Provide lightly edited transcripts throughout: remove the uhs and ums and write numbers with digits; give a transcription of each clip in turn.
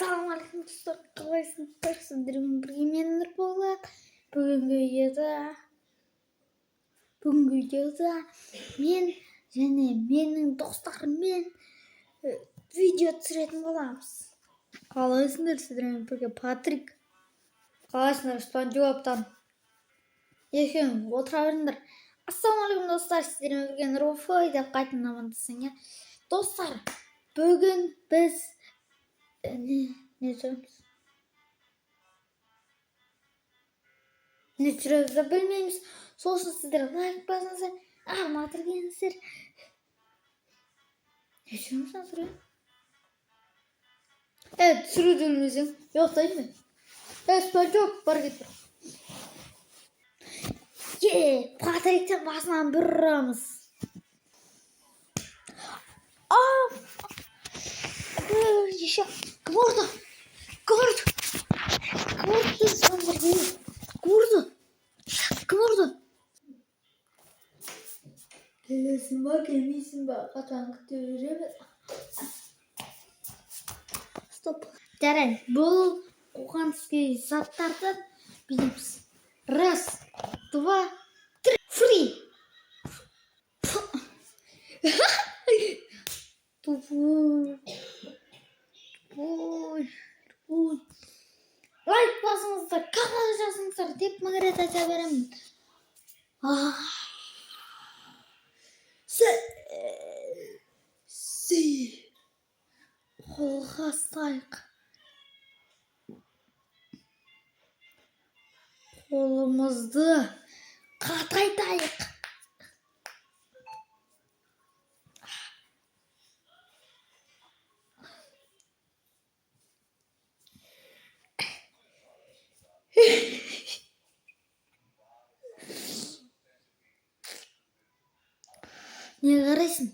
Assalamualaikum dostlar. Kalaysınızlar. Sizlerin birgemenler bolak. Бүгінгі videoda men және менің достарыммен видео түсіретін боламыз. Қалайсыңдар сіздермен бірге Патрик? Қалайсыңдар Спан Жауаптан? Екеуің отыра беріңдер. Ассалаумағалейкум достар, сіздермен бірге Нұрфой деп қайтадан амандасың, иә? Достар, бүгін біз не түсіреміз? Не түсіремізді білмейміз. Сосын сіздер лайк басыңыздар, арматыр келіңіздер. Ne түсіреміз насыр? Evet, sürdüğümüzün yok değil mi? Evet, ben çok var getir. Patrik'ten basından bir ramız. Yaşa. Kıvırdı. Sandır değil. Kıvırdı. Gelesin bak, eminsin bak. Katanlık görürüm. Stop. Deren, бұл қоғанский заттардан білеміз. Раз, два, три. Free. Лайк басыңыздар, канал жазыңыздар деп мың рет айта беремін. Қолға ұстайық. Қолымызды қатайтайық. Не қарайсың?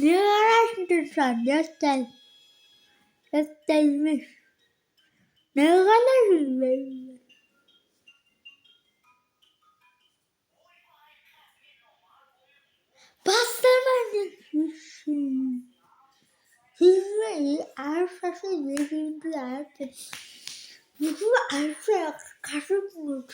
Не қарайсың тұрсаң? Ястаймын. Ne қарайсың? Bastırmayın. Sizleri arşası verildiler. Bu arşaya karşı mı?